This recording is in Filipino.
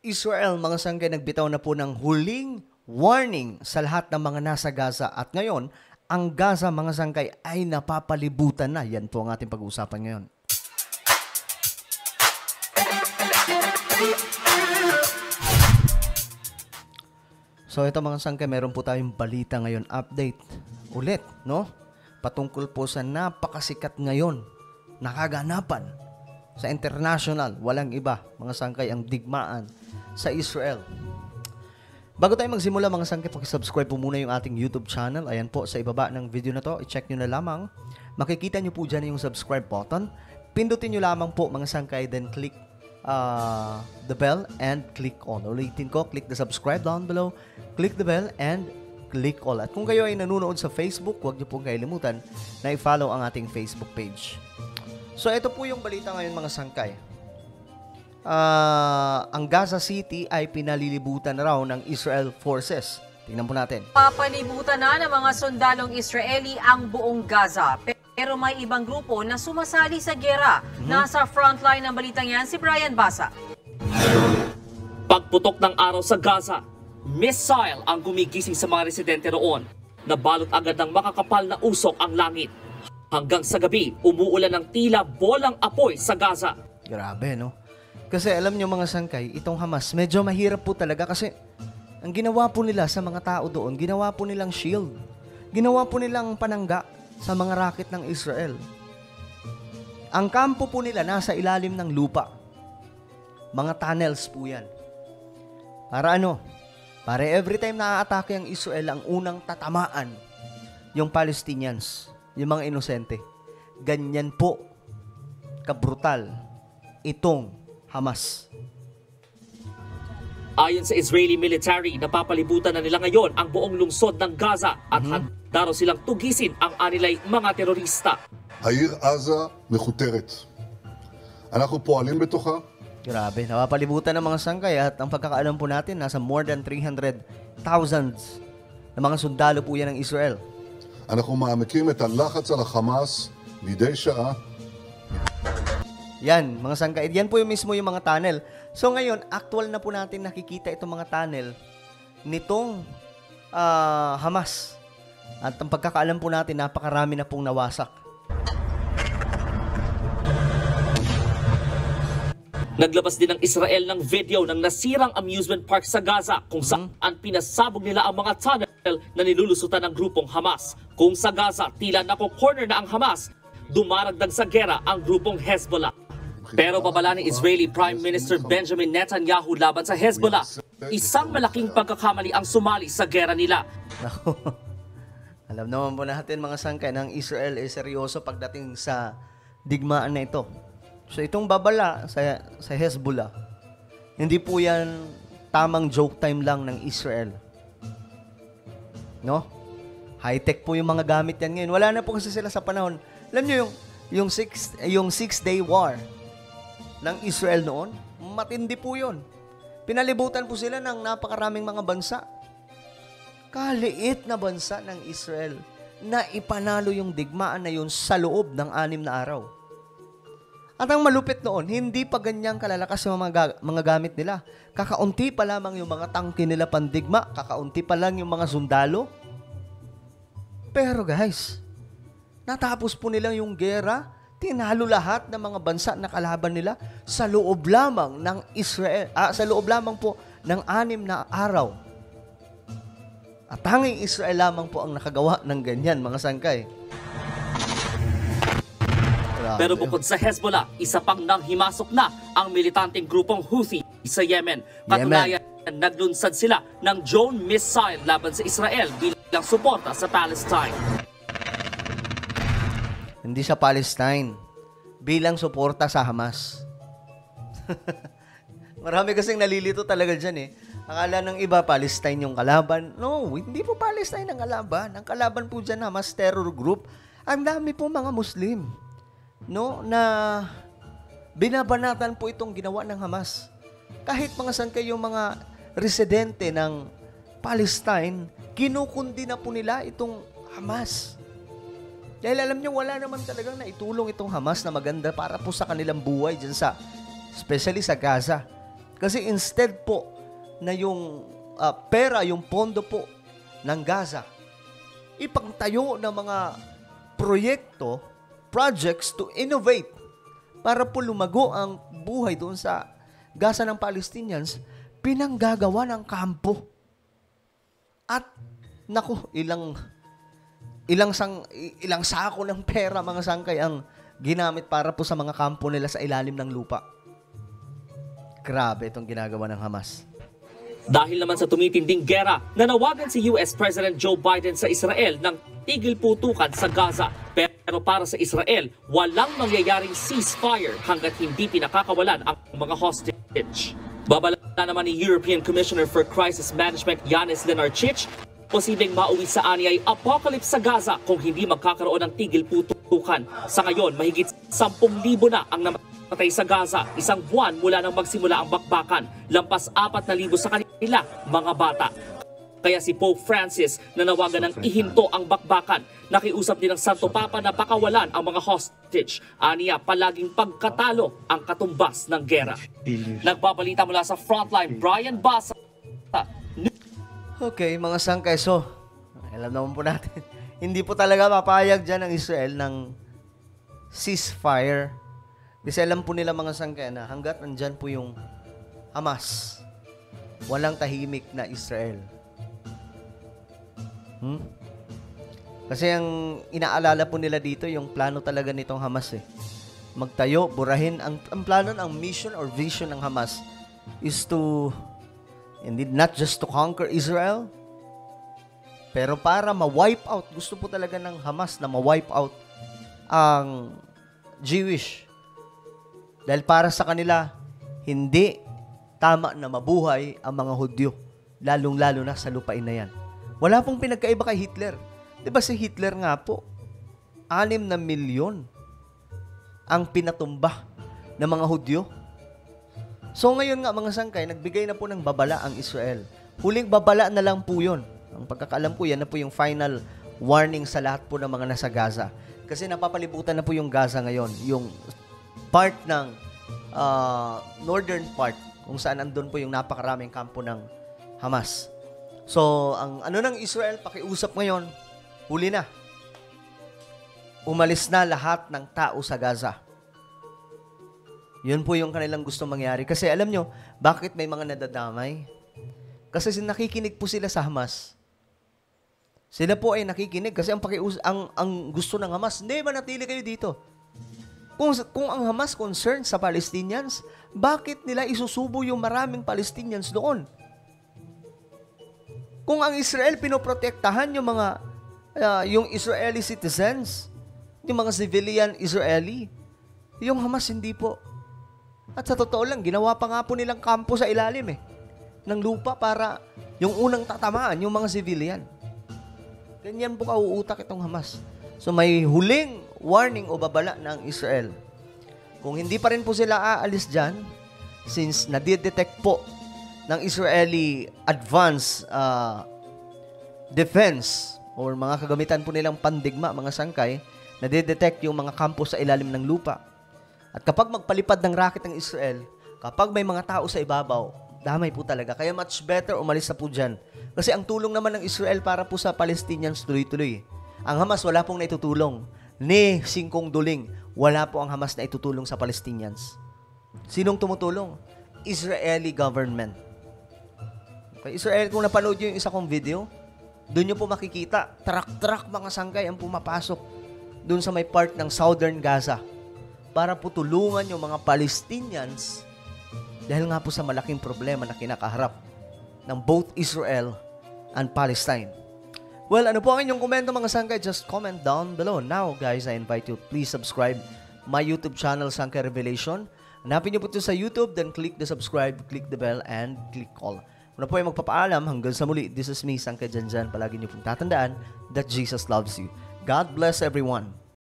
Israel, mga sanggay, nagbitaw na po ng huling warning sa lahat ng mga nasa Gaza. At ngayon, ang Gaza, mga sanggay, ay napapalibutan na. Yan po ang ating pag-uusapan ngayon. So ito mga sanggay, meron po tayong balita ngayon, update ulit, no? Patungkol po sa napakasikat ngayon, nakaganapan sa international, walang iba, mga sangkay, ang digmaan sa Israel. Bago tayo magsimula, mga sangkay, pakisubscribe po muna yung ating YouTube channel. Ayan po, sa ibaba ng video na to, i-check nyo na lamang. Makikita nyo po dyan yung subscribe button. Pindutin nyo lamang po, mga sangkay, then click the bell and click all. Ulitin ko, click the subscribe down below, click the bell and click all. At kung kayo ay nanonood sa Facebook, huwag nyo pong kalimutan na i-follow ang ating Facebook page. So, ito po yung balita ngayon, mga sangkay. Ang Gaza City ay pinalilibutan na raw ng Israel forces. Tingnan po natin. Papalibutan na ng mga sundalong Israeli ang buong Gaza. Pero may ibang grupo na sumasali sa gera. Nasa frontline ng balitang yan si Brian Basa. Pagputok ng araw sa Gaza, missile ang gumigising sa mga residente roon. Nabalot agad ng makakapal na usok ang langit. Hanggang sa gabi, umuulan ng tila bolang apoy sa Gaza. Grabe, no? Kasi alam nyo, mga sangkay, itong Hamas, medyo mahirap po talaga kasi ang ginawa po nila sa mga tao doon, ginawa po nilang shield. Ginawa po nilang panangga sa mga rocket ng Israel. Ang kampo po nila nasa ilalim ng lupa. Mga tunnels po yan. Para ano? Para every time na-aatake ang Israel, ang unang tatamaan yung Palestinians, yung mga inosente. Ganyan po kabrutal itong Hamas. Ayon sa Israeli military, napapalibutan na nila ngayon ang buong lungsod ng Gaza at handa raw silang tugisin ang anilay mga terorista. העיר עזה מכותרת. אנחנו פועלים בתוכה. Grabe, napapalibutan ng mga sangkay at ang pagkakaalam po natin, nasa more than 300,000 na mga sundalo po yan ng Israel. אנחנו מעמיקים את הלחץ על החמאס מדי שעה. Yan, mga sangkay. Yan po yung mismo yung mga tunnel. So ngayon, actual na po natin nakikita itong mga tunnel nitong Hamas. At ang pagkakaalam po natin, napakarami na pong nawasak. Naglabas din ng Israel ng video ng nasirang amusement park sa Gaza kung saan pinasabog nila ang mga tunnel na nilulusutan ng grupong Hamas. Kung sa Gaza, tila nako-corner na ang Hamas, dumaragdag sa gera ang grupong Hezbollah. Pero babala ni Israeli Prime Minister Benjamin Netanyahu laban sa Hezbollah, isang malaking pagkakamali ang sumali sa gera nila. Alam naman po natin, mga sangkay, ng Israel ay seryoso pagdating sa digmaan na ito. So itong babala sa Hezbollah, hindi po yan tamang joke time lang ng Israel. No? High-tech po yung mga gamit yan ngayon. Wala na po kasi sila sa panahon. Alam nyo yung Six-Day War ng Israel noon, matindi po yun. Pinalibutan po sila ng napakaraming mga bansa. Kaliit na bansa ng Israel na ipanalo yung digmaan na yun sa loob ng 6 na araw. At ang malupit noon, hindi pa ganyang kalalakas yung mga gamit nila. Kakaunti pa lamang yung mga tangke nila pandigma, kakaunti pa lang yung mga sundalo. Pero guys, natapos po nilang yung gera, tinalo lahat ng mga bansa na kalaban nila sa loob lamang ng Israel, sa loob lamang po ng 6 na araw. At tanging Israel lamang po ang nakagawa ng ganyan, mga sangkay. Pero bukod sa Hezbollah, isa pang nanghimasok na ang militanteng grupong Houthi sa Yemen. Katunayan, naglunsad sila ng drone missile laban sa Israel bilang suporta sa Palestine. Hindi sa Palestine, bilang suporta sa Hamas. Marami kasing nalilito talaga dyan eh. Akala ng iba, Palestine yung kalaban. No, hindi po Palestine ang kalaban. Ang kalaban po dyan, Hamas terror group. Ang dami po mga Muslim, no, na binabanatan po itong ginawa ng Hamas. Kahit mga saan kayong mga residente ng Palestine, kinukundi na po nila itong Hamas. Dahil alam nyo, wala naman talagang naitulong itong Hamas na maganda para po sa kanilang buhay dyan sa, especially sa Gaza. Kasi instead po na yung pera, yung pondo po ng Gaza, ipangtayo ng mga projects to innovate para po lumago ang buhay doon sa Gaza ng Palestinians, pinanggagawa ng kampo. At naku, ilang sako ng pera, mga sangkay, ang ginamit para po sa mga kampo nila sa ilalim ng lupa. Grabe itong ginagawa ng Hamas. Dahil naman sa tumitinding gera, nanawagan si US President Joe Biden sa Israel ng tigil putukan sa Gaza. Pero para sa Israel, walang mangyayaring ceasefire hanggat hindi pinakakawalan ang mga hostage. Babala naman ni European Commissioner for Crisis Management Yanis Lenarčič, posibleng mauwi sa ani ay apocalypse sa Gaza kung hindi magkakaroon ng tigil putukan. Sa ngayon, mahigit 10,000 na ang namatay sa Gaza, isang buwan mula nang magsimula ang bakbakan, lampas 4,000 sa kanila mga bata. Kaya si Pope Francis nanawagan ng ihinto ang bakbakan. Nakiusap din ng Santo Papa na pakawalan ang mga hostage. Aniya, palaging pagkatalo ang katumbas ng gera. Nagbabalita mula sa Frontline, Brian Basa. Okay, mga sangkay, so, alam naman po natin, hindi po talaga papayag dyan ang Israel ng ceasefire. Kasi alam po nila, mga sangkay, na hanggat nandyan po yung Hamas, walang tahimik na Israel. Kasi ang inaalala po nila dito, yung plano talaga nitong Hamas magtayo, burahin. Ang plano, ang mission or vision ng Hamas is to, indeed, not just to conquer Israel, pero para ma-wipe out. Gusto po talaga ng Hamas na ma-wipe out ang Jewish. Dahil para sa kanila, hindi tama na mabuhay ang mga Hudyo, lalong-lalo na sa lupain na yan. Wala pong pinagkaiba kay Hitler. Diba si Hitler nga po, 6 na milyon ang pinatumba ng mga Hudyo. So ngayon nga, mga sangkay, nagbigay na po ng babala ang Israel. Huling babala na lang po yun. Ang pagkakaalam ko, yan na po yung final warning sa lahat po ng mga nasa Gaza. Kasi napapalibutan na po yung Gaza ngayon. Yung part ng northern part, kung saan andun po yung napakaraming kampo ng Hamas. So, ang ng Israel, pakiusap ngayon, huli na. Umalis na lahat ng tao sa Gaza. Yun po yung kanilang gusto mangyari. Kasi alam nyo, bakit may mga nadadamay? Kasi nakikinig po sila sa Hamas. Sila po ay nakikinig kasi ang gusto ng Hamas, hindi, manatili kayo dito. Kung ang Hamas concerned sa Palestinians, bakit nila isusubo yung maraming Palestinians doon? Kung ang Israel pinoprotektahan yung mga yung Israeli citizens, yung mga civilian Israeli, yung Hamas hindi po. At sa totoo lang, ginawa pa nga po nilang kampo sa ilalim ng lupa para yung unang tatamaan yung mga civilian. Ganyan po kauutak itong Hamas. So may huling warning o babala ng Israel. Kung hindi pa rin po sila aalis dyan, since nadidetect po ng Israeli advanced defense or mga kagamitan po nilang pandigma, mga sangkay, nadidetect yung mga kampo sa ilalim ng lupa. At kapag magpalipad ng rocket ng Israel, kapag may mga tao sa ibabaw, damay po talaga. Kaya much better umalis na po dyan. Kasi ang tulong naman ng Israel para po sa Palestinians tuloy-tuloy. Ang Hamas wala pong naitutulong. Ni singkong duling, wala po ang Hamas na itutulong sa Palestinians. Sinong tumutulong? Israeli government. Okay, Israel, kung napanood nyo yung isa kong video, doon nyo po makikita, truck mga sangkay ang pumapasok doon sa may part ng southern Gaza para po tulungan yung mga Palestinians dahil nga po sa malaking problema na kinakaharap ng both Israel and Palestine. Well, ano po ang inyong komento, mga sangkay? Just comment down below. Now, guys, I invite you, please subscribe my YouTube channel, Sangkay Revelation. Hanapin niyo po ito sa YouTube, then click the subscribe, click the bell, and click all. Kung po ay magpapaalam, hanggang sa muli, this is me, Sangkay Janjan. Palagi niyo pong tatandaan that Jesus loves you. God bless everyone.